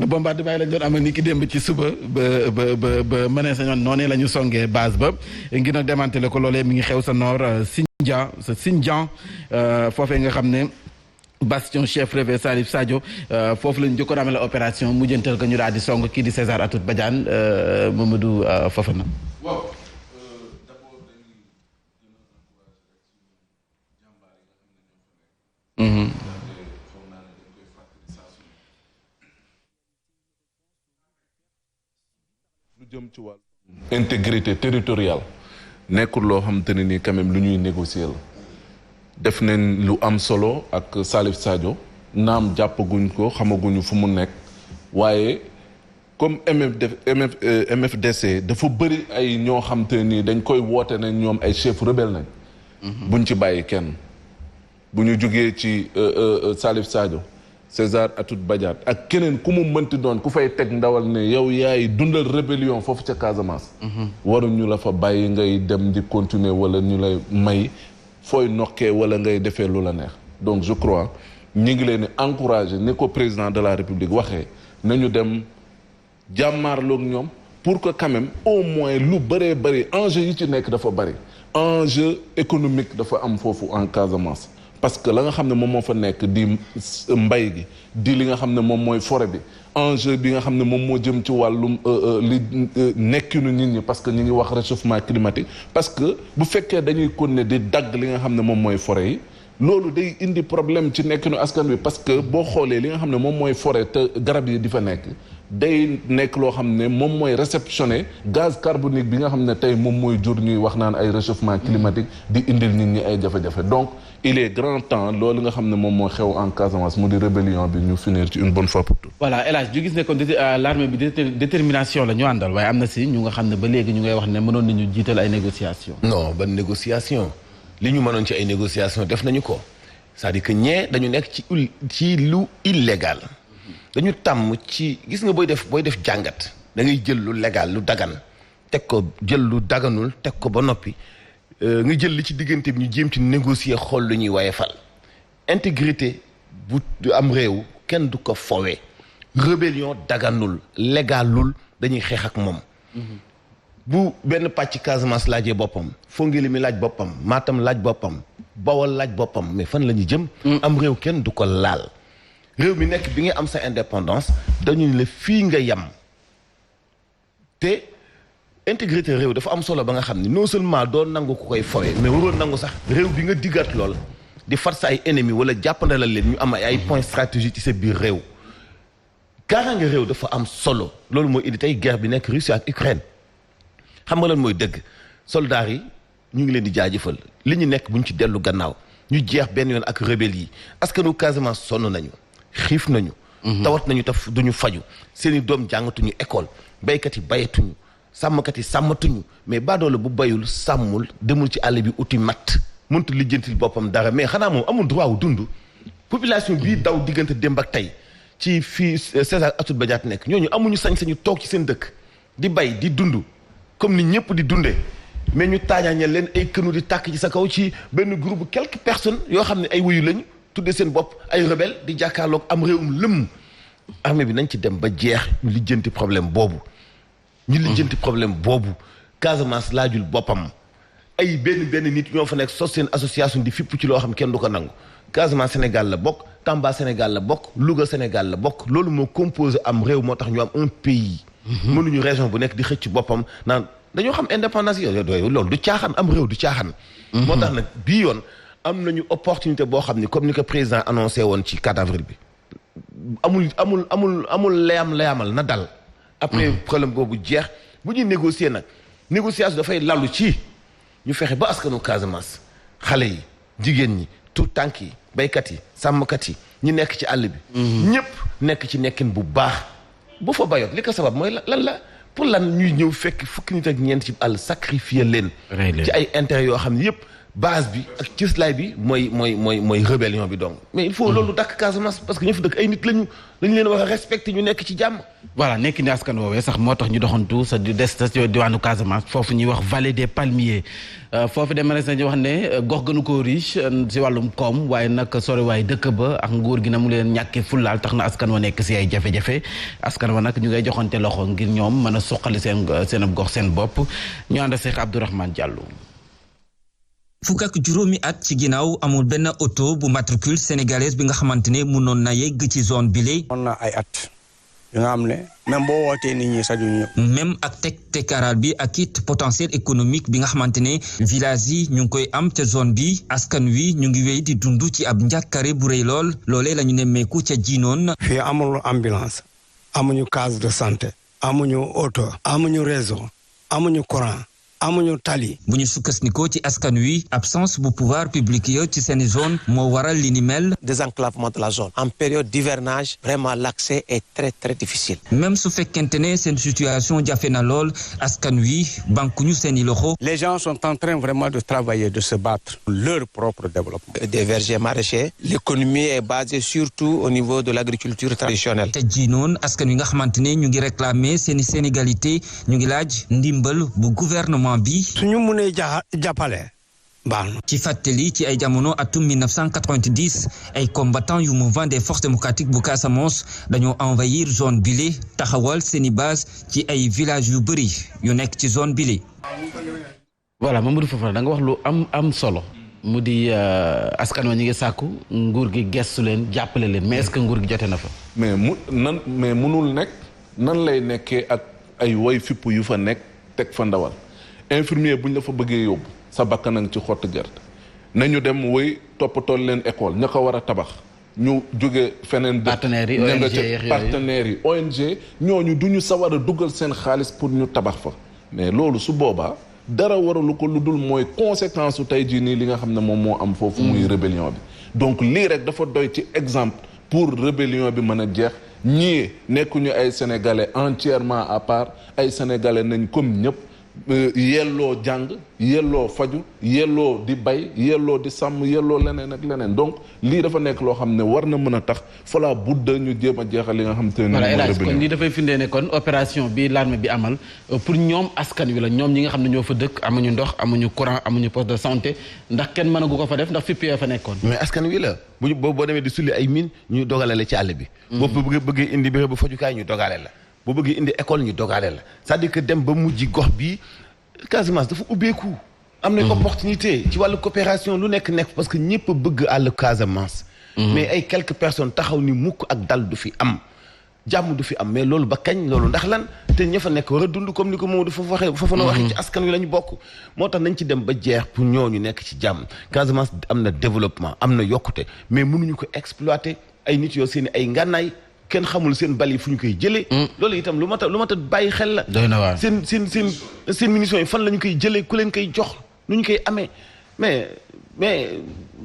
bombardement lañ doon amal ni ki démb ci suba ba mënee sa ñoon noonee la ñu songee base ba ngir nag démantelé ko loolee mi ngi xew sa nord Sindian foofee nga xam ne bastion chef rêvé Salif Sadio foofu lañu jëkkoon amee la opération mujjantal ko ñu daal di song kii di César Atoute Badiane Mamadou Fofana. waaw d'abord dañuy lu jëm ci wàllu intégrité territoriale nekkul loo xamante ne nii quand même lu ñuy négocier la def nañ lu am solo ak Salif Sadio naam jàppaguñ ko xamaguñu fu mu nekk waaye comme MFDC dafa bëri ay ñoo xamante ne nii dañ koy woote ne ñoom ay chef rebelle nañ buñ ci bàyyi kenn bu ñu jógee ci Salif Sadio César Atoute Badiane ak keneen ku mu mënti doon ku fay teg ndawal ne yow yaay dundal rébellion foofu ca Casamance waruñu la fa bàyyi ngay dem di continuer wala ñu lay may fooy nokkee wala ngay defee lu la neex donc je crois ñi ngi leen di encourager ni ko président de la République waxee nañu dem jàmmaarloog ñoom pour que quand même au moins lu bëree bëri enjeu yi ci nekk dafa bëri enjeu économique dafa am foofu en Casamance parce que la nga xam ne moom moo fa nekk di mbay gi di li nga xam ne moom mooy forêt bi enjeu bi nga xam ne moom moo jëm ci wàllum li nekkinu nit ñi parce que ñu ngi wax réchauffement climatique parce que bu fekkee dañuy continuer di dagg li nga xam ne moom mooy forêt yi loolu day indi problème ci nekkinu askan wi parce que boo xoolee li nga xam ne moom mooy forêt te garab yi di fa nekk day nekk loo xam ne moom mooy réceptionner gaz carbonique bi nga xam ne tey moom mooy jur ñuy wax naan ay réchauffement climatique di indil nit ñi ay jafe-jafe donc il est grand temps loolu nga xam ne moom moo xew en Casamance mu di rébellion bi ñu finir ci une bonne fois pour toutes. voilà El Hadj ñu gis ne kon l'armée bi détermination la ñu àndal waaye am na si ñu nga xam ne ba léegi ñu ngay wax ne mënoon nañu jiital ay négociations. non ban négociation li ñu mënoon ci ay négociations def nañu ko c'est-à-dire que ñee dañu nekk ci lu illégal. dañu tàmm ci gis nga booy def jàngat da ngay jël lu légal lu dagan teg ko jël lu daganul teg ko ba noppi nga jël li ci diggante bi ñu jéem ci négocier xool lu ñuy waye fal intégrité bu am réew kenn du ko fowee rébellion daganul légalul dañuy xeex ak moom bu benn pàcc Casamance laajee boppam Fongeli mi laaj boppam Matam laaj boppam Bawol laaj boppam mais fan la ñu jëm am réew kenn du ko laal réew mi nekk bi nga am sa indépendance dañu ne la fii nga yem te intégrité réew dafa am solo ba nga xam ne non seulement doo nangu ku koy fowe mais waroon nangu sax réew bi nga diggat lool di fat sa ay ennemis wala jàppandalal leen ñu am ay points stratégiques ci sa biir réew kaaraange réew dafa am solo loolu mooy indi tey guerre bi nekk Russie ak Ukraine xam nga lan mooy dëgg soldats yi ñu ngi leen di jaajëfal li ñu nekk bu ñu ci dellu gannaaw ñu jeex benn yoon ak rebelle yi askanu Casamance sonn nañu xiif nañu tawat nañu taf duñu faju seeni doom jàngatuñu école baykat yi bayetuñu sàmmkat yi sàmmatuñu mais baadoola bu bayul sàmmul demul ci àll bi uti matt mënut lijjantil boppam dara mais xanaa moom amul droit wu dund population bii daw diggante démb ak tey ci fii César Atoute Badiane nekk ñooñu amuñu sañ-sañu toog ci seen dëkk di bay di dund comme ni ñëpp di dundee mais ñu taañaañal leen ay kënu di tàkk ci sa kaw ci benn groupe quelques personnes yoo xam ne ay wuyu lañu tuddee seen bopp ay rebelle di jàkkaarloog am réewum lëmm armée bi nañ ci dem ba jeex ñu lijjanti problème boobu Casamance laajul boppam ay benn nit ñoo fa nekk sos seen association di fipp ci loo xam kenn du ko nangu Casamance Sénégal la bokk Tamba Sénégal la bokk Louga Sénégal la bokk loolu moo composé am réew moo tax ñu am un pays mënuñu région bu nekk di xëcc boppam naan dañoo xam indépendance yi loolu du caaxaan am réew du caaxaan moo tax nag bii yoon am nañu opportunité boo xam ni comme ni ko président annoncé woon ci 4 avril bi amul layamal na dal après problème boobu jeex bu ñuy négocier nag négociation dafay lalu ci ñu fexe ba askanu Casamance xale yi jigéen ñi tout tànk yi baykat yi sàmmkat yi ñi nekk ci àll bi ñëpp nekk ci nekkin bu baax bu fa bayoot li ko sabab mooy lan la pour lan ñuy ñëw fekk fukki nit ak ñeent ci àll sacrifier leen ci ay intérêt yoo xam ne yëpp base bi ak cëslaay bi mooy rébellion bi donc mais il faut loolu dakk Casamance parce que ñu fa dëkk ay nit lañu leen war a respecter ñu nekk ci jàmm. voilà nekk ni askan woowee sax moo tax ñu doxantu sa di des sa diwaanu Casamance foofu ñuy wax vallée des palmiers foofu dem na ñu wax ne gox gënu ko riche si wàllum koom waaye nag sori waaye dëkk ba ak nguur gi na mu leen ñàkkee fullaal tax na askan wa nekk si ay jafe-jafe askan wa nag ñu ngay joxante loxo ngir ñoom mën a suqali seen ab gox seen bopp ñu ànd Cheikh Abdourahmane Diallo. fukk ak juróomi at ci ginnaaw amul benn auto bu matricule sénégalaise bi nga xamante ne mënoon na yegg ci zone bile. mën na ay at yu nga xam ne même boo wootee nit ñi sax duñu ñëpp. même ak tekkaaral bi ak it potentiel économique bi nga xamante ne village yi ñu ngi koy am ca zone bi askan wi ñu ngi wéy di dund ci ab njàkkare bu rëy lool loolee la ñu nemmeeku ca jiinoon. fii amul ambulance amuñu case de santé amuñu auto amuñu réseau amuñu courant. amuñu tali. bu ñu sukkandikoo ci askan wi absence bu pouvoir public yo ci seen zone moo waral li ni mel. désenclavement de la zone. en période d'hivernage vraiment l'accès est très très difficile. même su fekkente ne seen situation jafe na lool askan wi bankuñu seeni loxo. les gens sont en train vraiment de travailler de se battre pour leur propre développement. des vergers maraîchers. l'économie est basée surtout au niveau de l'agriculture traditionnelle. te ji noonu askan wi nga xamante ne ñu ngi réclamer seeni sénégalité ñu ngi laaj ndimbal bu gouvernement. suñu mënee jàppale baax na. ci fàttali ci ay jamono atum 1990 ay combattants yu mouvement des forces démocratiques bu Casamance dañoo envahir zone bile taxawal seeni base ci ay villages yu bëri yu nekk ci zone bile. voilà Mamadou Fofana da nga wax lu am solo mu di askan wa ñu ngi sàkku nguur gi gestu leen jàppale leen mais est-ce que nguur gi jote na fa. mais mënul nekk nan lay nekkee ak ay woy fipp yu fa nekk teg fa ndawal. infirmier bu ñu la fa bëggee yóbbu sa bakkan a ngi ci xottu gerte nañu dem woy toppatoo leen école ña ko war a tabax ñu jóge feneen. partenaires yi ONG ñooñu du ñu sawar a dugal seen xaalis pour ñu tabax fa mais loolu su boobaa dara waralu ko lu dul mooy conséquence su tey jii nii li nga xam ne moom moo am foofu. muy rébellion bi donc lii rek dafa doy ci exemple pour rébellion bi mën a jeex ñii nekkuñu ay sénégalais entièrement à part ay sénégalais nañ comme ñëpp. yelloo jàng yelloo faju yelloo di bay yelloo di sàmm yelloo leneen ak leneen donc lii dafa nekk loo xam ne war na mën a tax fala budda ñu jéem a jeexal li nga xam te ne voilà kon lii dafay firndee ne kon opération bi l'armée bi amal pour ñoom askan wi la ñoom ñi nga xam ne ñoo fa dëkk amuñu ndox amuñu courant amuñu poste de santé ndax kenn mënagu ko fa def ndax fipp fa nekkoon mais askan wi la boo demee di sulli ay mine ñu dogale la ci àll bi boo bëggee indi béréb bu fajukaay ñu dogale la boo bëggee indi école ñu dogaale la c'est-à-dire que dem ba mujj gox bi Casamance dafa ubbeeku am na opportunité ci wàllu coopération lu nekk parce que ñëpp bëgg àll Casamance mais ay quelques personnes taxaw ni mukk ak dal du fi am jàmm du fi am mais loolu ba kañ loolu ndax lan te ña fa nekk war a dund comme ni ko Mamadou foofu na waxee ci askan wi la ñu bokk moo tax nañ ci dem ba jeex pour ñooñu nekk ci jàmm Casamance am na développement am na yokkute mais mënuñu ko exploiter ay nit yoo seen ay ngànnaay kenn xamul seen bal yi fu ñu koy jëlee. loolu itam lu mat a bàyyi xel la. doy na waar seen munitions yi fan la ñu koy jëlee ku leen koy jox nu ñu koy amee mais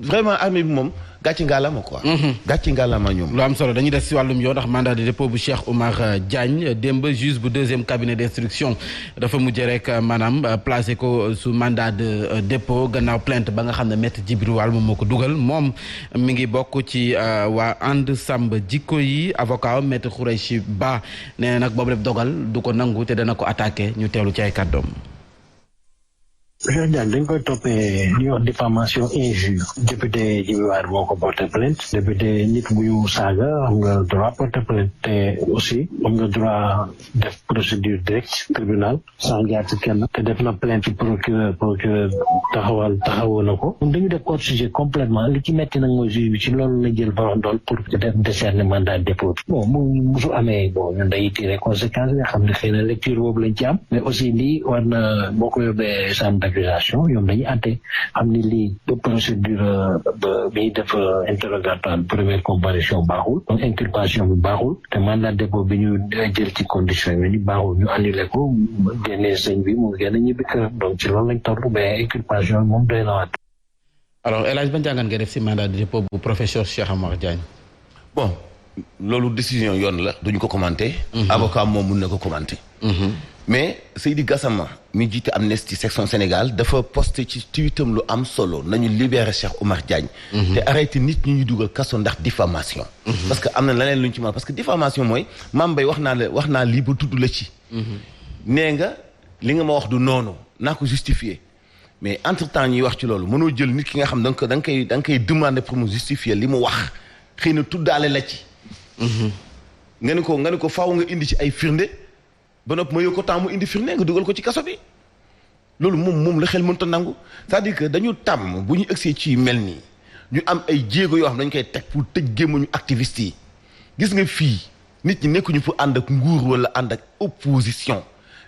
vraiment armée bi moom gàcci ngaalama quoi. gàcci ngaalama ñoom. lu am solo dañuy des si wàllum yoon ndax mandat de dépôt bu Cheikh Oumar Diagne démb juge bu deuxième cabinet d'instruction dafa mujj rek maanaam placé ko sous mandat de dépôt gannaaw plainte ba nga xam ne maître Djibril Wall moom moo ko dugal moom mi ngi bokk ci waa ànd sàmm jikko yi avocat maître Khoureychi Ba nee na nag boobu lépp dogal du ko nangu te dana ko attaqué ñu teewlu ci ay kàddoom. Cheikh Diagne dañ koy toppee li ñuy wax diffamation injure député Djibril Wall moo ko porté plainte député nit bu ñu saaga am nga droit porté plainte te aussi am nga droit def procédure directe tribunal sans jaar ci kenn te def na plainte ci procureur taxawoo na ko dañu def hors sujet complètement li ci metti nag mooy juge bi ci loolu la jël barandool pour def décerner mandat de dépôt bon musu amee ñun day tiré conséquence nga xam ne xëy na lecture boobu lañ ci am mais aussi lii war na boo ko yóbbee accusation ñoom dañuy àtte xam ni lii procédure bi def interrogatoire première comparution baaxul donc inculpation bi baaxul te mandat de dépôt bi ñu jël ci condition yi ni baaxul ñu annulé ko génnee sëñ bi mu génn ñibbi kër donc ci loolu lañ toll mais inculpation bi moom doy na waat. alors El Hadj ban jàngat nga def si mandat de dépôt bu professeur Cheikh Oumar Diagne. bon loolu décision yoon la duñu ko commenter. avocat moom mun na ko commenter. mais Seydi Gassama mi jiite Amnesty section Sénégal dafa posté ci tweetam lu am solo nañu libérer Cheikh Oumar Diagne. te arrêté nit ñi ñu dugal kaso ndax diffamation. parce que am na leneen lu ñu ci mën parce que diffamation mooy Mame Mbaye wax naa lii ba tudd la ci. nee nga li nga ma wax du noonu naa ko justifier mais entre temps ñuy wax ci loolu mënoo jël nit ki nga xam da nga koy demander pour mu justifier li mu wax xëy na tuddaale la ci. nga ne ko faaw nga indi ci ay firnde. ba noppi ma yóbbu ko temps mu indi firnde nga dugal ko ci kaso bi loolu moom la xel mënta nangu c'est-à-dire que dañu tàmm bu ñu egsee ci mel nii ñu am ay jéego yoo xam dañu koy teg pour tëj gémmañu activistes yi gis nga fii nit ñi nekkuñu pour ànd ak nguur wala ànd ak opposition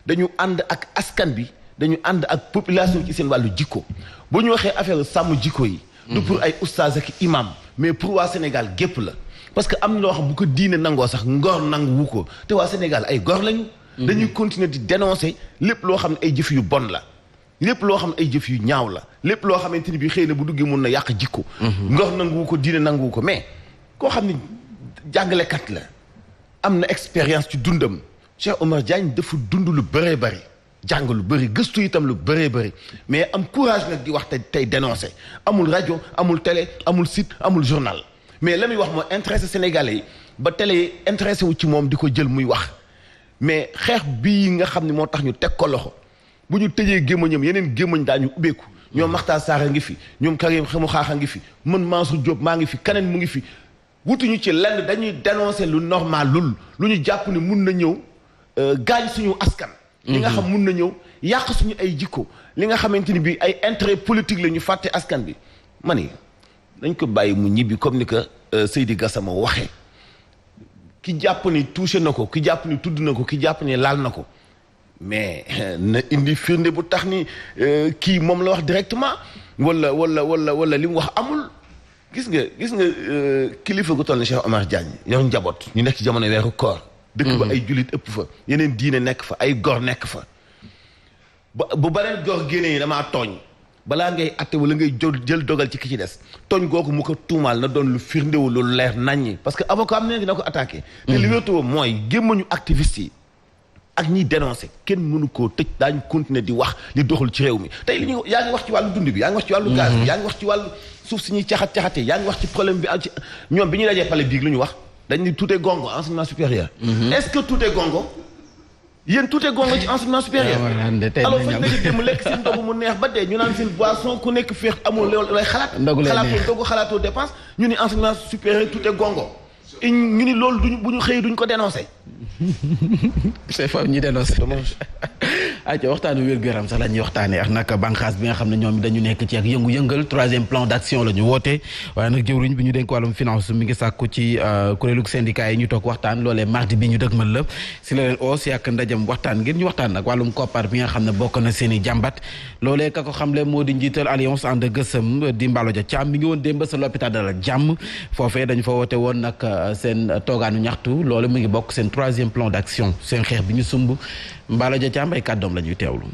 dañu ànd ak askan bi dañu ànd ak population ci seen wàllu jikko bu ñu waxee affaire sàmm jikko yi. du pour ay oustaz ak imam mais pour waa Sénégal gépp la parce que am na loo xam bu ko diine nangoo sax ngor nangu wu ko te waa Sénégal ay gor lañu. dañuy continuer di dénoncer lépp loo xam ne ay jëf yu bon la lépp loo xam ne ay jëf yu ñaaw la lépp loo xamante ni bi xëy na bu duggee mun na yàq jikko ngox nanguwu ko diine nanguwu ko mais koo xam ne jàngalekat la am na expérience ci dundam Cheikh Oumar Diagne dafa dund lu bëree bëri jàng lu bëri gëstu itam lu bëree bëri mais am courage nag di wax tey dénoncer amul rajo amul télé amul site amul journal mais la muy wax moo intéressé Sénégalais yi ba télé yi intéressé wu ci moom di ko jël muy wax mais xeex bii nga xam ne moo tax ñu teg ko loxo bu ñu tëjee gémmañam yeneen gémmañ daañu ubbeeku ñoom Makhtar Sarr a ngi fi ñoom Karim Xamu Xaax a ngi fi man Mansour Diop maa ngi fi keneen mu ngi fi wutuñu ci lenn dañuy dénoncer lu normal lu ñu jàpp ne mun na ñëw gaañ suñu askan li nga xam mun na ñëw yàq suñu ay jikko li nga xamante ni bi ay intérêt politique la ñu fàtte askan bi ma ni dañ ko bàyyi mu ñibbi comme ni que Seydi Gassama waxee ki jàpp ni touché na ko ki jàpp ni tudd na ko ki jàpp ni laal na ko mais na indi firnde bu tax ni kii moom la wax directement wala li mu wax amul gis nga kilifa gu toll ni Cheikh Oumar Diagne yor njaboot ñu nekk ci jamono weeru koor dëkk ba ay jullit ëpp fa yeneen diine nekk fa ay gor nekk fa bu beneen gor génnee damaa tooñ balaa ngay atte wala ngay jël dogal ci ki ci des tooñ googu mu ko tuumaal na doon lu firndewu lu leer naññi parce que avocat am ne dina ko attaqué te li wéetoo mooy gémmañu activiste yi ak ñiy dénoncé kenn mënu koo tëj daañu continuer di wax li doxul ci réew mi tey li ñu yaa ngi wax ci wàllu dund bi yaa ngi wax ci wàllu gaz bi yaa ngi wax ci wàllu suuf si ñuy caxat-caxatee yaa ngi wax ci problème bi ci ñoom bi ñuy dajee pale biig lu ñu wax dañ ni tout est gongo enseignement supérieur est-ce que tout est gongo yéen tout est gongo ci enseignement supérieur alors fañ nañu dem lekk seen ndogu mu neex ba dee ñu naan seen boisson ku nekk féex amul lay xalaatoo ndogu xalaatoo dépense ñu ni enseignement supérieur tout est gongo ñu ni loolu duñ bu ñu xëyee duñ ko dénoncé c'est foofu ñu dénoncé aca waxtaanu wér-gu-yaram sax la ñuy waxtaanee ak nag bànqaas bi nga xam ne ñoom dañu nekk ci ak yëngu-yëngal 3e plan d'action la ñu woote waaye nag jëwriñ bi ñu dénk wàllum finance mi ngi sàkku ci kuréelug syndicat yi ñu toog waxtaan loolee mardi bi ñu dëgmal la si la leen oo si ak ndajam waxtaan ngir ñu waxtaan nag wàllum koppar bi nga xam ne bokk na seen i jàmbat loolee ka ko xamle moo di njiital alliance ànd gësëm di Mballo Dia Thiam mi ngi woon démb sa l'hôpital Dalal Jàmm foofee dañu fa woote woon nag seen toogaanu ñaxtu loolu mu ngi bokk seen 3e plan d'action seen xeex bi ñu sumb Mballo Dia Thiam ay kàddoom la ñuy teewlu.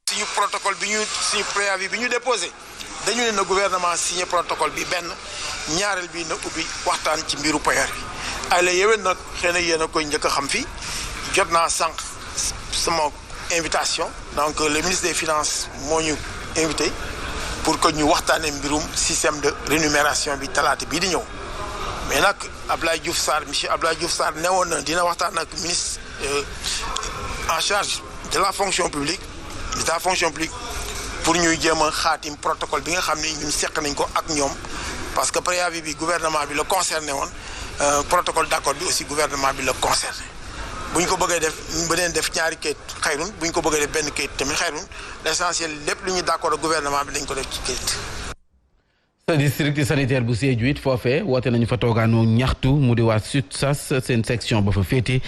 suñu protocole suñu préavis bi ñu déposé dañu ne na gouvernement signé protocole bi benn ñaareel bi na ubbi waxtaan ci mbiru payoor bi ay la yéwén nag xëy na yéen a koy njëkk a xam fii jot naa sànq sama invitation donc le ministre des finances moo ñu invité pour que ñu waxtaanee mbirum système de rémunération bi talaata bii di ñëw mais nag Abdoulaye Diouf Sarr monsieur Abdoulaye Diouf Sarr newoon na dina waxtaan ak ministre en charge de la fonction publique de la fonction publique pour ñuy jéem a xaatim protocole bi nga xam ne ñun seq nañ ko ak ñoom parce que préavis bi gouvernement bi la concerné woon protocole d'accord bi aussi gouvernement bi la concerné bu ñu ko bëggee def beneen def ñaari kayit xayrun bu ñu ko bëggee def benn kayit tamit xayrun l'essentiel lépp lu ñu d'accord ak gouvernement bi dañ ko def ci kayit. sa district sanitaire bu Sédhiou it foofee woote nañu fa toogaanoo ñaxtu mu di waa SUTSAS seen section ba fa féete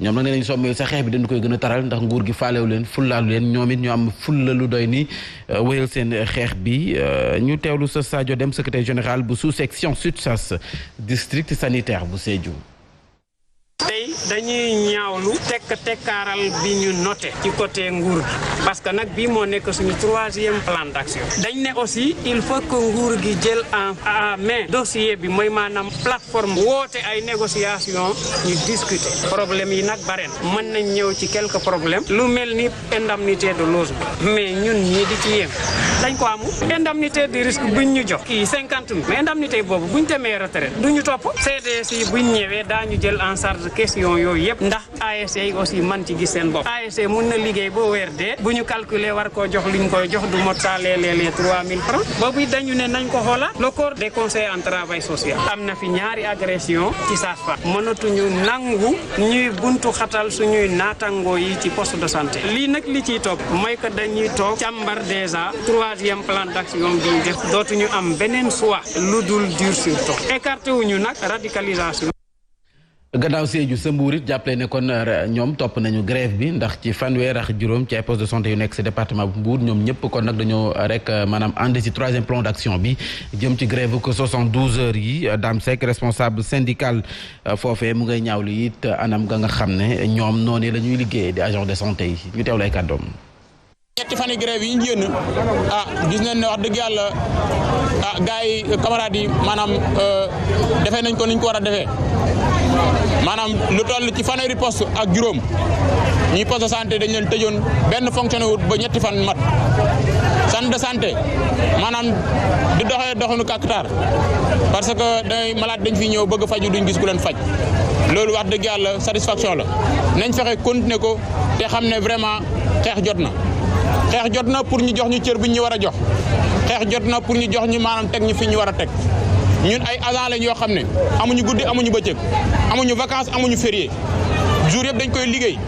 ñoom nag nee nañ sommee sa xeex bi dañu koy gën a taral ndax nguur gi faalewu leen fullaalu leen ñoom it ñu am fulla lu doy ni wéyal seen xeex bi ñu teewlu sa Sadio Deme secrétaire général bu sous section SUTSAS district sanitaire bu Sédhiou. tey dañuy ñaawlu tekkaaral bi ñu noté ci côté nguur gi parce que nag bii moo nekk suñu 3e plan d'action dañ ne aussi il faut que nguur gi jël en main dossier bi mooy maanaam plateforme woote ay négociation ñu discuter problème yi nag bare na mën nañ ñëw ci quelques problèmes lu mel ni indemnité de logement mais ñun ñii di ci yem dañ ko amul indemnité de risque buñ ñu jox kii 50 000 mais indemnité boobu buñ demee retraite duñu topp CDS yi buñ ñëwee daañu jël en charge question yooyu yëpp ndax ASC yi aussi man ci gis seen bopp ASC mun na liggéey boo weer dee bu ñu calculer war koo jox liñ koy jox du mot saa léeg-léeg 3000 francs boobu dañu ne nañ ko xoolaat le corps des conseils en travail social am na fi ñaari agression ci sage-femme mënatuñu nangu ñuy buntu xatal suñuy naatangoo yi ci poste de santé lii nag li ciy topp mooy que dañuy toog càmbar déjà 3e plan d'action bi ñu def dootuñu am beneen choix lu dul durcir toog écarté wuñu nag radicalisation. gannaaw Sédhiou sa Mbour it jàppale ne kon ñoom topp nañu grève bi ndax ci fanweer ak juróom ci ay poste de santé yu nekk ci département bu Mbour ñoom ñëpp kon nag dañoo rek maanaam ànd ci 3e plan d'action bi jëm ci grève ko 72 heures yi Dame Seck responsable syndical foofee mu ngay ñaawlu it anam ga nga xam ne ñoom noonu la ñuy liggéeyee di agent de santé yi ñu teewlu ay kàddoom. ñetti fan yi grève yi ñu génn gis nañ ne wax dëgg yàlla gars yi camarades yi maanaam defee nañ ko niñ ko war a defee maanaam lu toll ci fanweeri poste ak juróom ñi poste de santé dañ leen tëjoon benn fonctionné wut ba ñetti fan mat centre de santé maanaam di doxee doxinu kàkkatar parce que day malade dañ fi ñëw bëgg faju duñ gis ku leen faj loolu wax dëgg yàlla satisfaction la nañ fexe continuer ko te xam ne vraiment xeex jot na. xeex jot na pour ñu jox ñu cër bi ñu war a jox xeex jot na pour ñu jox ñu maanaam teg ñu fi ñu war a teg ñun ay agent lañ yoo xam ne amuñu guddi amuñu bëccëg amuñu vacances amuñu férié jour yëpp dañ koy liggéey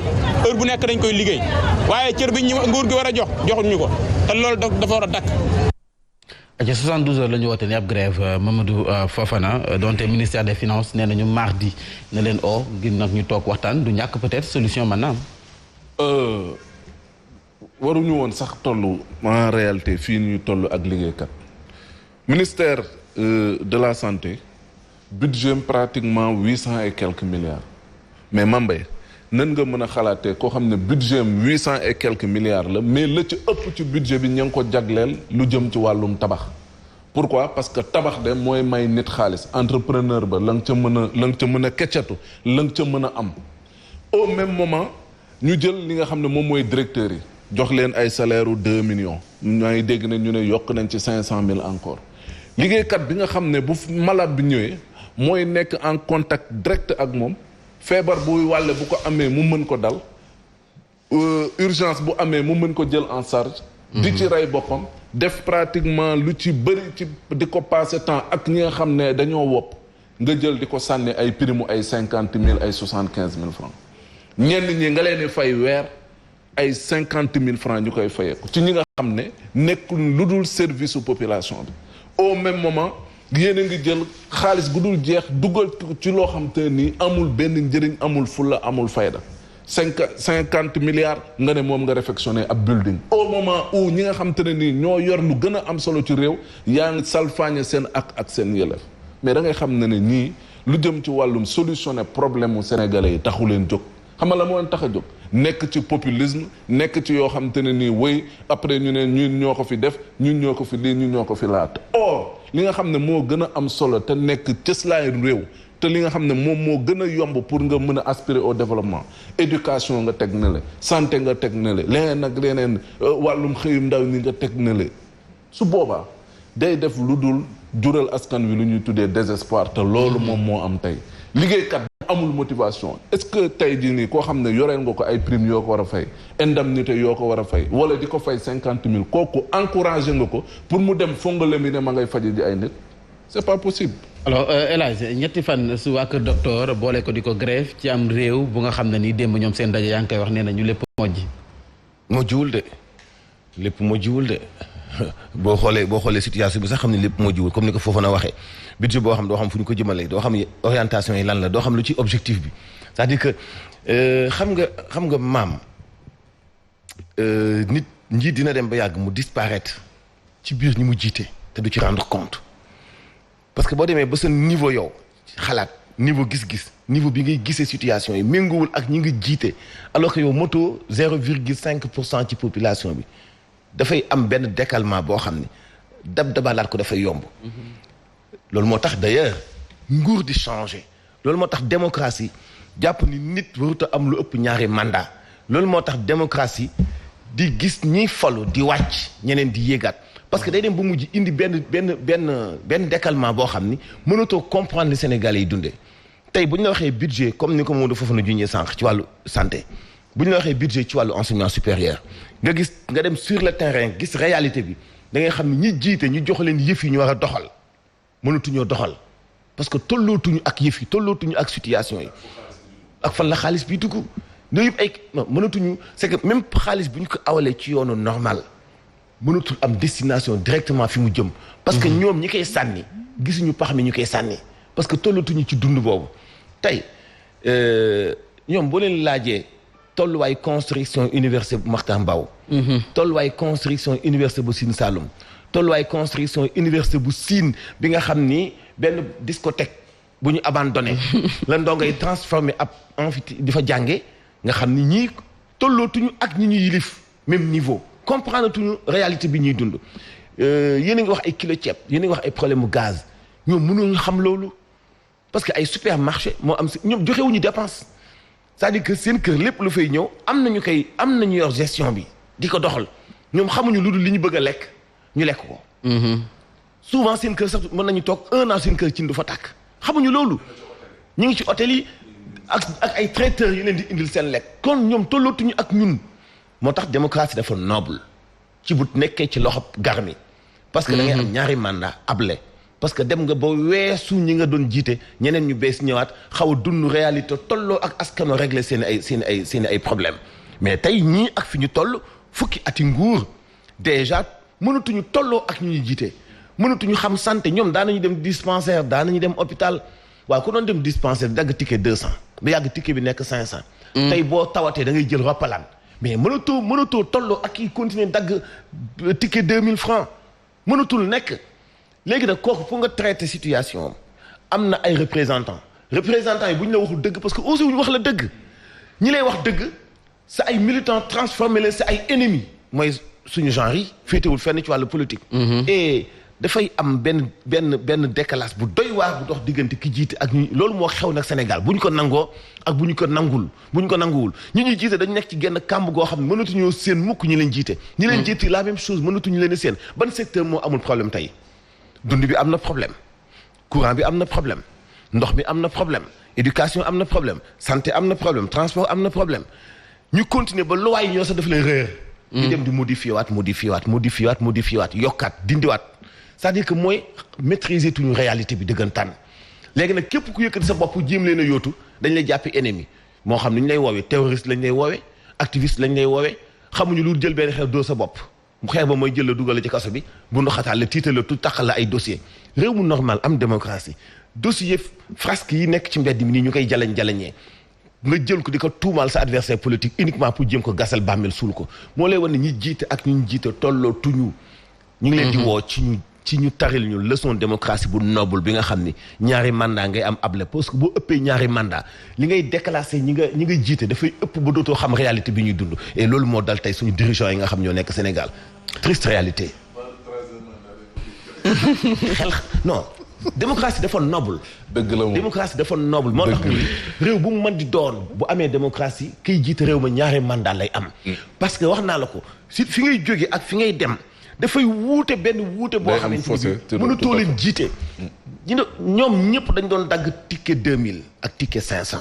heure bu nekk dañ koy liggéey waaye cër bi ñu nguur gi war a jox joxuñu ko te loolu dafa war a dakk. ci 72 heures la ñu woote ne ab grève Mamadou Fofana donte ministère des finances nee nañu mardi ne leen ngir nag ñu toog waxtaan du ñàkk peut-être solution maintenant. waruñu woon sax toll en réalité fii ñu toll ak liggéeykat ministère de la santé budget pratiquement 800 et quelques milliards mais Mambay nan nga mën a xalaatee koo xam ne budget 800 et quelques milliards la mais la ci ëpp ci budget bi ña ngi ko jagleel lu jëm ci wàllum tabax. pourquoi parce que tabax de mooy may nit xaalis entrepreneur ba la nga ca mën a keccatu la nga ca mën a am au même moment ñu jël li nga xam ne moom mooy directeurs yi. jox leen ay salaire u 2 millions ñaa ngi dégg ne ñu ne yokk nañ ci 500 000 encore liggéeykat bi nga xam ne bu malade bi ñëwee mooy nekk en contact direct ak moom feebar buy wàlle bu ko amee mu mën ko dal urgence bu amee mu mën ko jël en charge di ci rey boppam def pratiquement lu ci bëri ci di ko passer temps ak ñi nga xam ne dañoo wopp nga jël di ko sànni ay prime ay 50 000 ay 75 000 francs ñenn ñi nga leen fay weer ay 50 000 francs ñu koy fayeeku ci ñi nga xam ne nekkul lu dul service su population bi au même moment yéen a ngi jël xaalis gu dul jeex dugal ci loo xam te nii amul benn njëriñ amul fulla amul fayda 50 milliards nga ne moom nga réfectionné ab building au moment où ñi nga xam te ne nii ñoo yor lu gën a am solo ci réew yaa ngi salfaañe seen ak seen yelleef mais da ngay xam ne ñii lu jëm ci wàllum solutionner problème mu sénégalais yi taxu leen jóg xam nga la moo leen tax a jóg nekk ci populisme nekk ci yoo xam te ne nii wéy après ñu ne ñun ñoo ko fi def ñun ñoo ko fi lii ñun ñoo ko fi laat or li nga xam ne moo gën a am solo te nekk cëslaay réew te li nga xam ne moom moo gën a yomb pour nga mën a aspirer au développement éducation nga teg na le santé nga teg na le leneen ak leneen wàllum xëyum ndaw ñi nga teg na le su boobaa day def lu dul jural askan wi lu ñuy tuddee désespoir te loolu moom moo am tey liggéeykat amul motivation est-ce que tey jii nii koo xam ne yoreel nga ko ay prime yoo ko war a fay indemnité yoo ko war a fay wala di ko fay 50 000 kooku encouragé nga ko pour mu dem fongale mi ne ma ngay faji ji ay nit c'est pas possible. alors El Hadj ñetti fan su waa kër docteur boole ko di ko grève ci am réew bu nga xam ne ni démb ñoom seen daje yaa ngi koy wax nee na ñu lépp mojjiwul de lépp mojjiwul de boo xoolee situation bi sax xam ne lépp mojjiwul comme ni ko foofu na waxee budget boo xam doo xam fu ñu ko jëmale doo xam orientation yi lan la doo xam lu ci objectif bi c'est-à-dire que xam nga maam njiit dina dem ba yàgg mu disparaître ci biir ñi mu jiite te du ci rendre compte parce que boo demee ba sa niveau yow xalaat niveau gis-gis niveau bi ngay gisee situation yi méngoowul ak ñi nga jiite alors que yow moto 0,5% ci population bi dafay am benn décalement boo xam ne dabalaat ko dafay yomb. loolu moo tax d'ailleurs nguur di changer loolu moo tax démocratie jàpp ni nit warut a am lu ëpp ñaari mandat loolu moo tax démocratie di gis ñiy falu di wàcc ñeneen di yéegaat parce que day dem ba mujj indi benn décalement boo xam ni mënatoo comprendre li Sénégalais yi dundee tey bu ñu la waxee budget comme ni ko Maodo Fofana juñee sànq ci wàllu santé bu ñu la waxee budget ci wàllu enseignement supérieur nga dem sur le terrain gis réalité bi da ngay xam ni ñi jiite ñu jox leen yëf yi ñu war a doxal mënatuñoo doxal parce que tollootuñu ak yëf yi tollootuñu ak situation yi ak fan la xaalis bi dugg loolu yëpp ay mënatuñu c'est que même xaalis bu ñu ko awalee ci yoonu normal mënatul am destination directement fi mu jëm. parce que ñoom ñi koy sànni gisuñu pax mi ñu koy sànni parce que tollatuñu ci dund boobu tey ñoom boo leen laajee tolluwaay construction université bu Mahtar Mbow. tolluwaay construction université bu Sine Saloum. tolluwaay construction université bu Sine bi nga xam ni benn discothèque bu ñu abandonné la ndongo yi transformé ab amphithéâtre di fa jànge nga xam ni ñii tollootuñu ak ñi ñu yilif même niveau comprendre tuñu réalité bi ñuy dund yéen a ngi wax ay kilo ceeb yéen a ngi wax ay problème mu gaz ñoom mënuñu xam loolu parce que ay supermarché moo am si ñoom joxewuñu dépense c'est-à-dire que seen kër lépp lu fay ñëw am nañu yor gestion bi di ko doxal ñoom xamuñu lu dul li ñu bëgg a lekk ñu lekk ko souvent seen kër sax mën nañu toog 1 an seen kër ci du fa tàkk xamuñu loolu ñu ngi ci hôtel yi ak ay traiteurs yi leen di indil seen lekk kon ñoom tollootuñu ak ñun moo tax démocratie dafa noble ci bu nekkee ci loxo garmi parce que da ngay am ñaari mandat able parce que dem nga ba weesu ñi nga doon jiite ñeneen ñu bees ñëwaat xaw a dund réalité tolloo ak askano régler seen ay problème mais tey ñii ak fi ñu toll fukki ati nguur déjà mënatuñu tolloo ak ñu jiite mënatuñu xam santé ñoom daanañu dem dispensaire daanañu dem hôpital waaw ku doon dem dispensaire dagg ticket 200 ba yàgg ticket bi nekk 500. tey boo tawatee da ngay jël roppalaan mais mënatoo tolloo ak kii continuer dagg ticket 2000 francs mënatul nekk léegi nag kooku pour nga traiter situation am na ay représentants yi bu ñu la waxul dëgg parce que aussi wuñu wax la dëgg ñi lay wax dëgg sa ay militants transformé leen sa ay ennemis mooy suñu genre yi féetewul fenn ci wàllu politique. et dafay am benn décalage bu doy waar bu dox diggante ki jiite ak ñu loolu moo xew nag Sénégal bu ñu ko nangoo ak bu ñu ko nanguwul ñu ñuy jiite dañu nekk ci genn kàmb goo xam ne mënatuñoo seen mukk ñi leen jiite. ñi leen jiite la même chose mënatuñu leen seen ban secteur moo amul problème tey dund bi am na problème courant bi am na problème ndox mi am na problème éducation am na problème santé am na problème transport am na problème ñu continuer ba loi yi ñoo sax daf lay réer. ñu dem di modifier waat yokkaat dindiwaat. c'est-à-dire que mooy maîtriser tuñu réalité bi dëggantaan léegi nag képp ku yëkkati sa bopp jéem leen a yóotu dañ lay jàppe ennemi moo xam ni ñu lay woowee terroriste lañ lay woowee activiste lañ lay woowee xamuñu lu jël benn xeer doo sa bopp xeer ba mooy jël la dugal la ci kaso bi bu ndoxataal la tiital la tout taxal la ay dossier réew mu normal am démocratie dossier frasque yi nekk ci mbedd mi nii ñu koy jalañee nga jël ko di ko tuumaal sa adversaire politique uniquement pour jéem ko gasal bàmmeel suul ko moo lay wan ne ñi jiite ak ñu jiite tolloo tuñu ñu ngi leen di woo ci ñu taril ñu leçon démocratie bu noble bi nga xam ni ñaari mandat ngay am able parce que boo ëppee ñaari mandat li ngay déclassé ñi nga jiite dafay ëpp ba dootoo xam réalité bi ñuy dund et loolu moo dal tey suñu dirigeants yi nga xam ñoo nekk Sénégal triste réalité non démocratie dafa noble dëgg la moom démocratie dafa noble moo tax réew bu mu mën di doon bu amee démocratie kiy jiite réew ma ñaari mandat lay am parce que wax naa la ko si fi ngay jóge ak fi ngay dem dafay wuute boo xamante ni mënatoo leen jiite ñoom ñëpp dañ doon dagg ticket 2000 ak ticket 500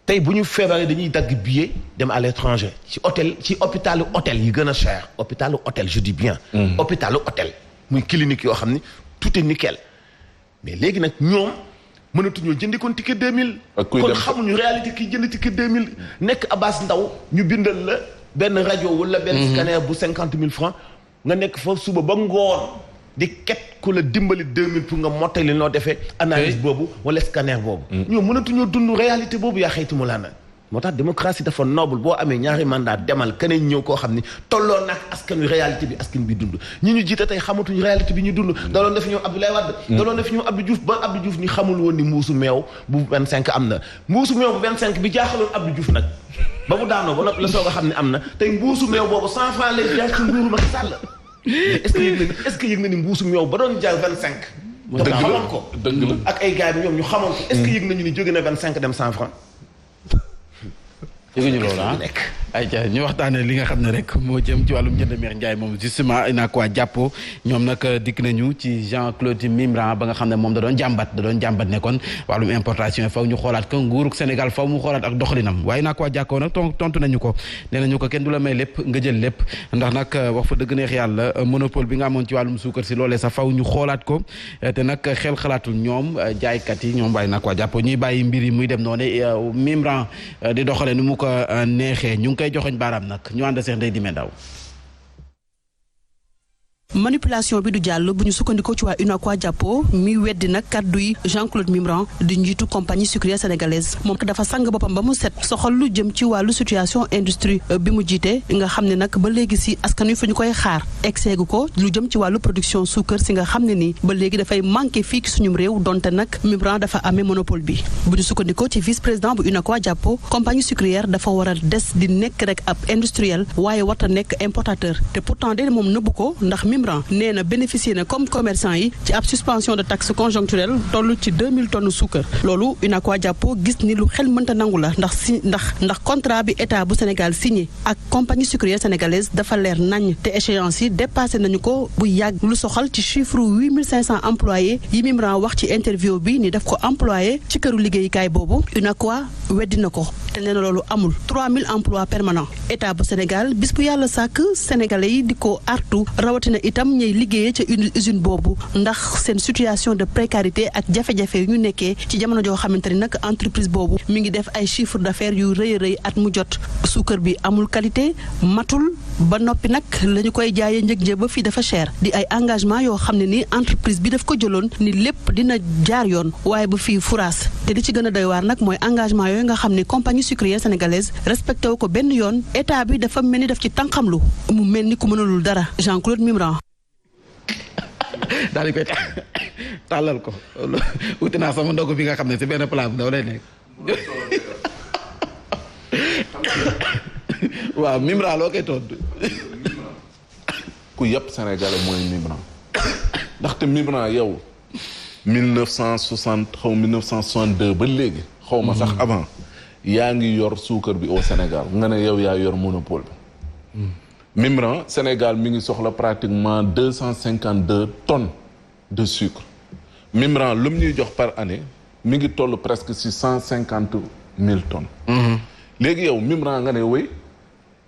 tey bu ñu feebaree dañuy dagg billet dem à l'étranger ci hôpitalu hôtel yi gën a cher hôpitalu hôtel je dis bien hôpitalu hôtel muy clinique yoo xam ni tout est nickel mais léegi nag ñoom mënatuñoo jëndi kon ticket 2000 kon xamuñu réalité ki jënd ticket 2000 nekk Abass Ndao ñu bindal la benn rajo wala benn scanner bu 50 000 francs nga nekk foofu suba ba ngoon di ket ku la dimbali 2000 pour nga mottali noo defee analyse boobu wala scanner boobu ñoo mënatuñoo dund réalité boobu yaa xayti mu laa na moo tax démocratie dafa noble boo amee ñaari mandat demal keneen ñëw koo xam ni tolloo nag askan wi réalité bi askan bi dund ñi ñu jiite tey xamatuñu réalité bi ñu dund daloon na fi ñoom Abdoulaye Wade daloon na fi ñoom Abdou Diouf ba Abdou Diouf ñu xamul woon ni mbuusu meew bu 25 am na mbuusu meew bu 25 bi jaaxaloon Abdou Diouf nag ba mu daanoo ba noppi la soog a xam ne am na tey mbuusu meew boobu 100 francs lay jaay ci nguuru Macky Sall est-ce que yëg na ni mbuusu meew ba doon jaay 25 te xamoon ko ak ay gars yi ñoom ñu xamoon ko est-ce que yëg nañu ni jóge na 25 dem 100 francs yëguñu loolu ayca ñu waxtaanee li nga xam ne rek moo jëm ci wàllum njënd meex njaay moom justement UNACOIS jàppoo ñoom nag dikk nañu ci Jean-Claude Mimran ba nga xam ne moom da doon jàmbat ne kon wàllum importation faw ñu xoolaat ko nguurug Sénégal faw mu xoolaat ak doxalinam waaye UNACOIS jàkkoo nag tontu nañu ko nee nañu ko kenn du la may lépp nga jël lépp ndax nag wax fa dëgg neex yàlla monopole bi nga amoon ci wàllum suukar si loolee sax faw ñu xoolaat ko te nag xel xalaatul ñoom jaaykat yi ñoom waaye UNACOIS jàppoo ñuy bàyyi mbir yi muy dem noonu Mimran di doxale ni mu ko neexee ñu ngi koy joxoñ baaraam nag ñu ànd seex ndey di mendaw manipulation bi du jàll bu ñu sukkandikoo ci waa UNACOIS jàppoo mi weddi nag kàddu yi Jean-Claude Mimran di njiitu compagnie sucrière sénégalaise moom dafa sang boppam ba mu set soxal lu jëm ci wàllu situation industrie bi mu jiite nga xam ne nag ba léegi si askan wi fu ñu koy xaar egseegu ko lu jëm ci wàllu production suukar si nga xam ne nii ba léegi dafay manqué fii ci suñum réew donte nag Mimran dafa amee monopole bi bu ñu sukkandikoo ci vice président bu UNACOIS jàppoo compagnie sucrière dafa war a des di nekk rek ab industriel waaye warta nekk importateur te pourtant de moom nëbbu ko ndax Mimran nee na bénéficier na comme commerçant yi ci ab suspension de taxe conjoncturelle toll ci 2000 tonnes suukar loolu UNACOIS jàppoo gis ni lu xel mënta nangu la ndax contrat bi état bu Sénégal signé ak compagnie sucrière sénégalaise dafa leer nañ te échéance yi dépassé nañu ko bu yàgg lu soxal ci chiffre 8500 employés yi Mimran wax ci interview bi ni daf ko employé ci këru liggéeyukaay boobu UNACOIS weddi na ko te nee na loolu amul 3000 emplois permanents état bu Sénégal bis bu yàlla sàkk sénégalais yi di ko artu rawatina itam ñuy liggéeyee ca usine boobu ndax seen situation de précarité ak jafe-jafe yu ñu nekkee ci jamono joo xamante ni nag entreprise boobu mi ngi def ay chiffre d'affaires yu rëy a rëy at mu jot suukar bi amul qualité matul ba noppi nag la ñu koy jaayee njëg ba fii dafa cher di ay engagement yoo xam ne ni entreprise bi daf ko jëloon ni lépp dina jaar yoon waaye ba fii furaas te li ci gën a doy waar nag mooy engagement yooyu nga xam ne compagnie sucrière sénégalaise respecté wu ko benn yoon état bi dafa mel ni daf ci tànqamlu mu mel ni ku mënalul dara Jean-Claude Mimran daal di koy tàllal ko wuti naa sama ndogu bi nga xam ne ci benn plat bu ndaw lay nekk waaw Mimran loo koy tontu. ku yëpp Sénégalais mooy Mimran ndaxte Mimran yow 1960 xaw 1962 ba léegi xaw ma sax avant yaa ngi yor suukar bi au Sénégal nga ne yow yaa yor monopole bi. Mimran Sénégal mi ngi soxla pratiquement 252 tonnes de sucre Mimran lu mu ñuy jox par année mi ngi toll presque ci 150 000 tonnes. léegi yow Mimran nga ne wéy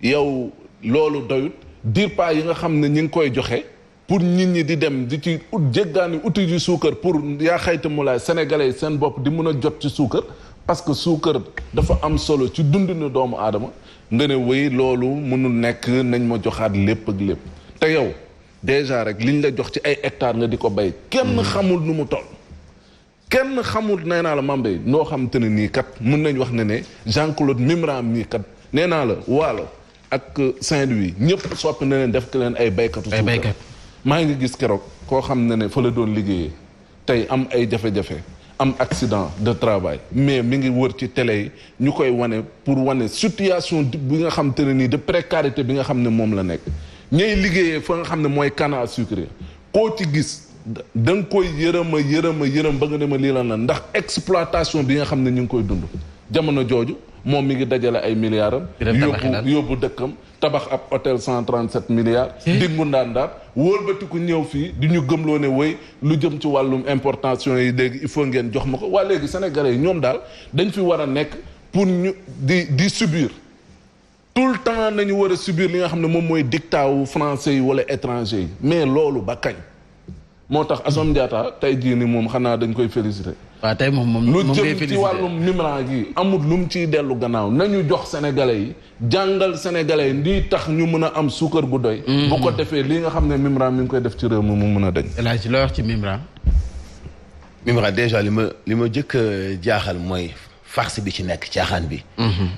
yow loolu doyut DIRPA yi nga xam ne ñi ngi koy joxe pour nit ñi di dem di ci jéggaani uti ji suukar pour yaa xayta mu laay sénégalais seen bopp di mën a jot ci suukar parce que suukar dafa am solo ci dundinu doomu aadama nga ne wéy loolu mënul nekk nañ ma joxaat lépp ak lépp te yow déjà rek liñ la jox ci ay hectares nga di ko bay kenn xamul nu mu toll kenn xamul nee naa la Mambey noo xam te ne nii kat mun nañ wax ne Jean-Claude Mimran mii kat nee naa la Waalo ak Saint-Louis ñëpp soppi na leen def leen ay baykatu suukar maa ngi gis keroog koo xam ne fa la doon liggéeyee tey am ay jafe-jafe am accident de travail mais mi ngi wër ci télé yi ñu koy wane pour wane situation bi nga xam te ne nii de précarité bi nga xam ne moom la nekk ñay liggéeyee fa nga xam ne mooy canne à sucre koo ci gis da nga koy yërëm ba nga ne ma lii lan la ndax exploitation bi nga xam ne ñu ngi koy dund jamono jooju moom mi ngi dajale ay milliards am yóbbu dëkkam tabax ab hôtel 137 milliards diggu ndaandaat wóolbatiku ñëw fii di ñu gëmloo ne woy lu jëm ci wàllum importation yi léegi il faut ngeen jox ma ko waa léegi sénégalais yi ñoom daal dañ fi war a nekk pour ñu di subir tout le temps nañu war a subir li nga xam ne moom mooy dictat wu français yi wala étranger yi mais loolu ba kañ moo tax Assome Diatta tey jii ni moom xanaa dañ koy féliciter waaw tey moom lu jëm ci wàllum Mimran gi amul lu mu ciy dellu gannaaw nañu jox sénégalais yi jàngal sénégalais yi lii tax ñu mën a am suukar bu doy bu ko defee lii nga xam ne Mimran mi ngi koy def ci réew mi mu mën a dañ ci loo wax ci Mimran déjà li ma jëkk jaaxal mooy farce bi ci nekk caaxaan bi.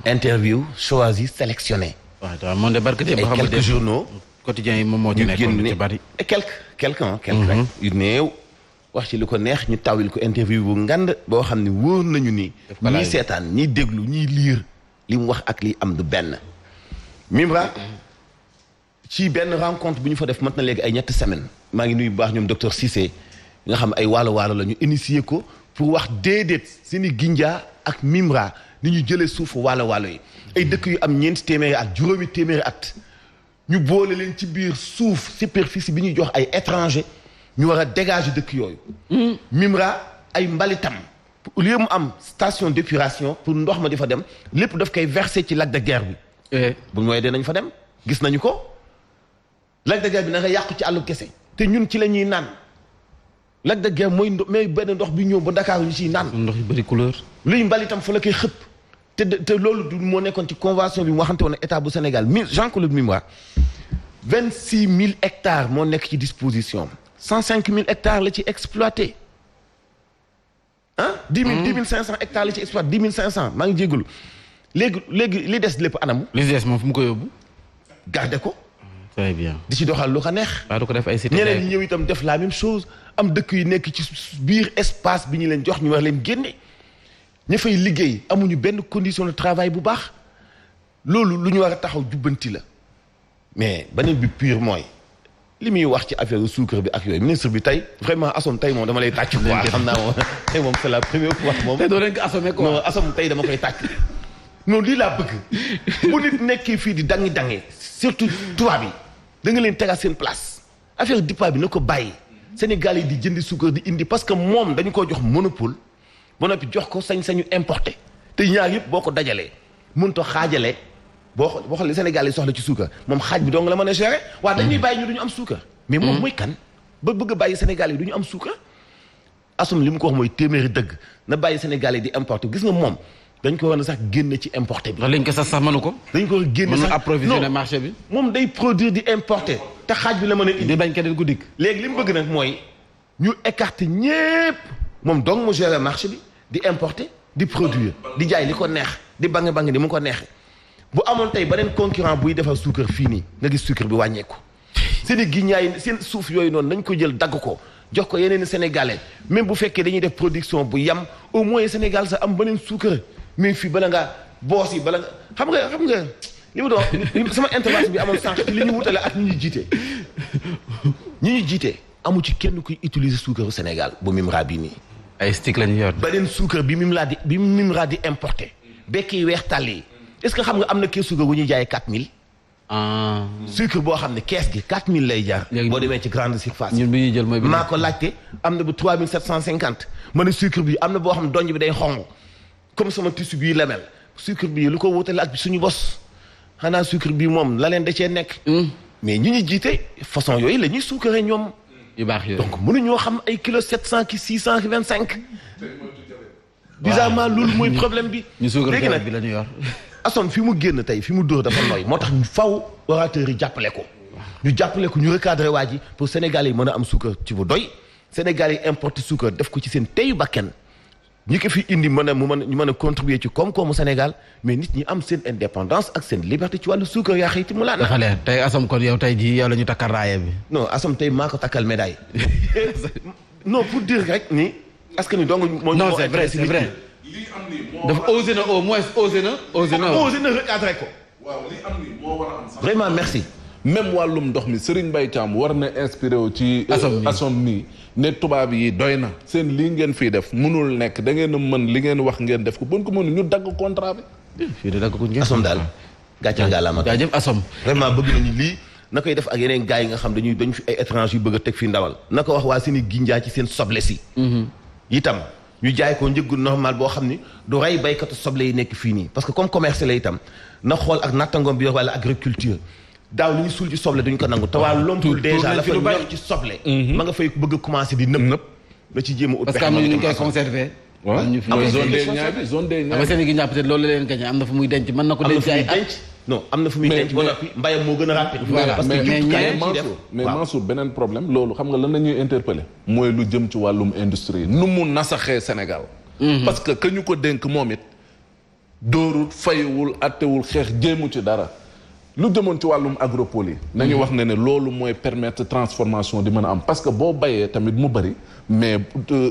interview choisi sélectionné. waaw moom de barke ay quelques journaux. quotidiens yi moom moo ci nekk ci bari. quelques rek. yu néew wax ci lu ko neex ñu tawil ko interview bu ngand boo xam ne wóor nañu ni. ñii seetaan ñii déglu ñii liir li mu wax ak li am du benn. Mimra ci benn rencontre bu ñu fa def mat na léegi ay 3 semaines maa ngi nuyu bu baax ñoom docteur Cissé nga xam ay waalo la ñu initier ko pour wax déedéet seeni Gindia ak Mimra ni ñu jëlee suufu waalo yi ay dëkk yu am 4 téeméeri at juróomi téeméeri at ñu boole leen ci biir suuf superficie bi ñuy jox ay étranger ñu war a dégager dëkk yooyu. Mimra ay mbalitam au lieu mu am station d'épuration pour ndox ma di fa dem lépp daf koy verser ci lac de Guiers bi. bu ñooy dee nañ fa dem gis nañu ko lac de Guiers bi na nga yàqu ci àllu kese te ñun ci la ñuy naan lac de Guiers mooy benn ndox bi ñëw ba Dakar ñu ciy naan. ndox yu bëri couleur. luy mbalitam fa la koy xëpp te loolu du moo nekkoon ci convention bi mu waxante woon état bu Sénégal Jean-Claude Mimra 26 000 hectares moo nekk ci disposition 105 000 hectares la ci exploité ah. 10 500 hectares la ci exploité 10 500 maa ngi jégalu. léegi li des lépp anamu. li des moom fu mu ko yóbbu. garder ko. très bien. di ci doxal lu ko neex. waaw du ko def ay cité ñeneen ñi ñëw itam def la même chose am dëkk yu nekk ci biir espace bi ñu leen jox ñu war leen génne ña fay liggéey amuñu benn condition de travail bu baax loolu lu ñu war a taxaw jubbanti la mais beneen bi pire mooy li muy wax ci affaire suukar bi ak yooyu ministre bi tey vraiment Assome tey moom dama lay tàcc quoi xam naa moom tey moom c'est la première fois moom. tey doo leen ko assommé quoi. non Assome tey dama koy tàcc. non lii laa bëgg bu nit nekkee fii di dangi surtout tubaab yi da nga leen tegaat seen place affaire dippa bi na ko bàyyi Sénégal yi di jëndi suukar di indi parce que moom dañu ko jox monopole ba noppi jox ko sañ-sañu importé te ñaar yëpp boo ko dajalee mënut a xaajale boo xoolee Sénégal yi soxla ci suukar moom xaaj bi dong la mën a gérer waaw dañuy bàyyi ñu duñu am suukar mais moom mooy kan ba bëgg a bàyyi Sénégal yi duñu am suukar Assome li mu ko wax mooy téeméeri dëgg na bàyyi Sénégal yi di importé gis nga moom dañ ko war a sax génne ci importé bi. lañ ko sax mënu ko. dañ ko war a génne sax approvisionner marché bi. moom day produire di importer te xaaj bi la mën a indi. di bañ keneen guddik. léegi li mu bëgg nag mooy ñu écarter ñépp moom donc mu gérer marché bi di importer di produire di jaay li ko neex di bange ni mu ko neexee bu amoon tey beneen concurrent buy defar suukar fii nii nga gis suukar bi wàññeeku. seen i giññaay seen suuf yooyu noonu nañ ko jël dagg ko jox ko yeneen i sénégalais même bu fekkee dañuy def production bu yam au moins Sénégal sax am beneen suukar. mais fii bala nga boos yi bala nga xam nga li mu doon sama intervention bi amoon sànq ci li ñu wutale ak ñi ñu jiite amu ci kenn kuy utiliser suukaru Sénégal bu Mimra bi nii. ay stick lañu yor. beneen suukar bi Mimra di importé bekki weex tàll yi est-ce que xam nga am na kees suukar bu ñuy jaayee 4000. suukar boo xam ne kees gi 4000 lay jaar. boo demee ci grande surface. ñun bi ñuy jël mooy. maa ko laajte am na bu 3750 ma ne suukar bi am na boo xam ne donj bi day xonq comme sama tissu bii la mel sucre bii lu ko wutale ak suñu bos xanaa sucre bii moom la leen da cee nekk. mais ñu jiite façon yooyu la ñuy suukaree ñoom. yu baax yooyu donc mënuñoo xam ay kilos 700 ki 600 ki 25. bizarrement loolu mooy problème bi. ñu suukar léegi nag bi la ñu yor. Assome fi mu génn tey fi mu dóor dafa nooy moo tax ñu faw orateurs yi jàppale ko. ñu jàppale ko ñu recadré waa ji pour Sénégal yi mën a am suukar ci bu doy Sénégal yi importé suukar def ko ci seen teyu bakken ñi ko fi indi ñu mën a contribuer ci koom-koomu Sénégal mais nit ñi am seen indépendance ak seen liberté ci wàllu suukar yaa xëyti mu laana. dafa leer tey Assome kon yow tey jii yow la ñu takkal raaya bi. non Assome tey maa ko takkal médaille. non pour dire rek ni est-ce que ni donc moo. non c'est vrai c'est vrai. dafa osé na au moins osé na recadré ko. waaw li am ni moo war a am sax. vraiment merci. même wàllum ndox mi Serigne Mbaye Thiam war na inspiré wu ci. Assome mi ne tubaab yi doy na. seen lii ngeen fii def mënul nekk da ngeen a mën li ngeen wax ngeen def ko bon ko mën ñu dagg contrat bi. fii de dagg ko njëkk. Assome daal gàcce ngalaama. jaajëf Assome. vraiment bëgg nañu lii na koy def ak yeneen gars yi nga xam dañu fi ay étranger yu bëgg a teg fii ndawal. na ko wax waa seeni ginjaa ci seen soble si. itam ñu jaay ko njëggu normal boo xam ni du rey baykatu soble yi nekk fii nii parce que comme commerce la itam na xool ak nattangoom bi yor wala agriculture. daaw li ñu suul ci soble duñ ko nangu te waa Lompoul déjà la fa ñor ci soble. ma nga fay bëgg a commencé di nëb na ci jéem a ut. parce que am na ñu koy conservé. waaw zone des Niayes zone des Niayes. am na seen gi ñàpp peut-être loolu la leen gañe am na fu muy denc mën na ko denc ay at. non am na fu muy denc ba noppi mbayam moo gën a rapide. voilà parce que jumtukaay yi ciy def mais Mansour beneen problème loolu xam nga lan la ñuy interpeller mooy lu jëm ci wàllum industrie nu mu nasaxee Sénégal. parce que ñu ko dénk moom it dóorul fayewul attewul xeex jéemu ci dara lu jëmoon ci wàllum agropole yi nañu wax ne loolu mooy permettre transformation di mën a am parce que boo bayee tamit mu bëri mais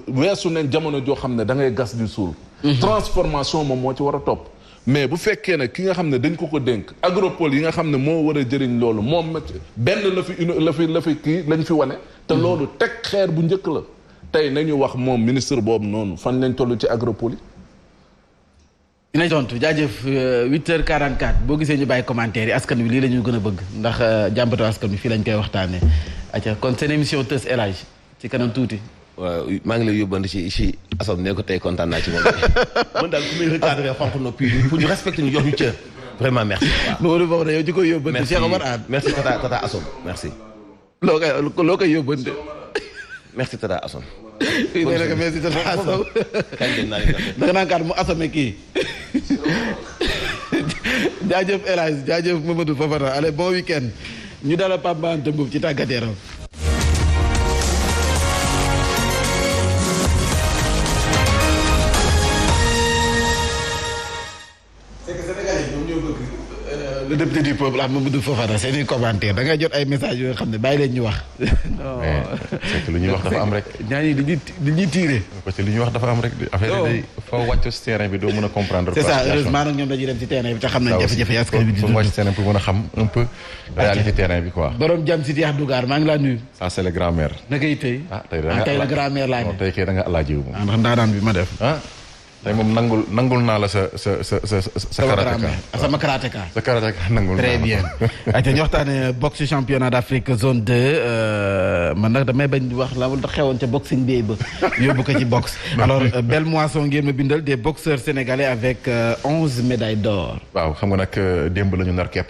weesu nañ jamono joo xam ne da ngay gas di suul transformation moom moo ci war a topp mais bu fekkee ne ki nga xam ne dañ ko dénk agropole yi nga xam ne moo war a jëriñ loolu moom benn la fi kii lañ fi wane te loolu teg xeer bu njëkk la tey nañu wax moom ministre boobu noonu fan lañ toll ci agropole yi dina tontu jaajëf 8h44 boo gisee ñu bàyyi commentaire yi askan wi lii la ñu gën a bëgg ndax jàmbatu askan wi fii lañ koy waxtaanee acca kon seen émission Teuss El Hadj ci kanam tuuti. waaw maa ngi lay yóbbandi ci Assome ne ko tey kontaan naa ci moom man daal ku muy recadré xonq noppi pour ñu respecter ñu jox ñu cër vraiment merci. waaw Mamadou Ba yow ci koy yóbbandi. Cheikh Omar Anne merci tata Assome merci. loo koy yóbbandi. merci tata Assome. fii nee na ko merci tata Assome. kañ dem naa da nga naan kaat mu asome kii. jaajëf El Hadj jaajëf Mamadou Fofana allez bon week-end ñu dala Pape Anta Mboup ci tàggat yaram. le député du peuple ak Mamadou Fofana seen i commentaire da ngay jot ay messages yoo xam ne bàyyi leen ñu wax. non c'est que lu ñuy wax dafa am rek. ñaa ñi dañuy tiire. parce que lu ñuy wax dafa am rek. affaire yi day foo wàcc ci terrain bi doo mën a comprendre. c'est ça heureusement nag ñoom dañuy dem ci terrain bi te xam nañ jafe-jafe yi askan bi di dund. wàcc ci terrain pour mën a xam un peu réalité terrain bi quoi. borom jàmm si Diakh Dougar maa ngi laa nuyu. ça c'est le grand-mère. naka yi tey. tey la grand-mère laa ne. tey kay da nga alaaji wu. ndax ndaanaan bi ma def. tey moom nangul naa la sa karateka sama karateka sa karateka nangul naa la très bien ayca ñu waxtaane boxe championnat d'Afrique zone 2 man nag damay bañ wax la xewoon ca boxing day ba yóbbu ko ci boxe alors belle moisson ngeen ma bindal des boxeurs sénégalais avec 11 médailles d'or waaw xam nga nag démb la ñu nar kepp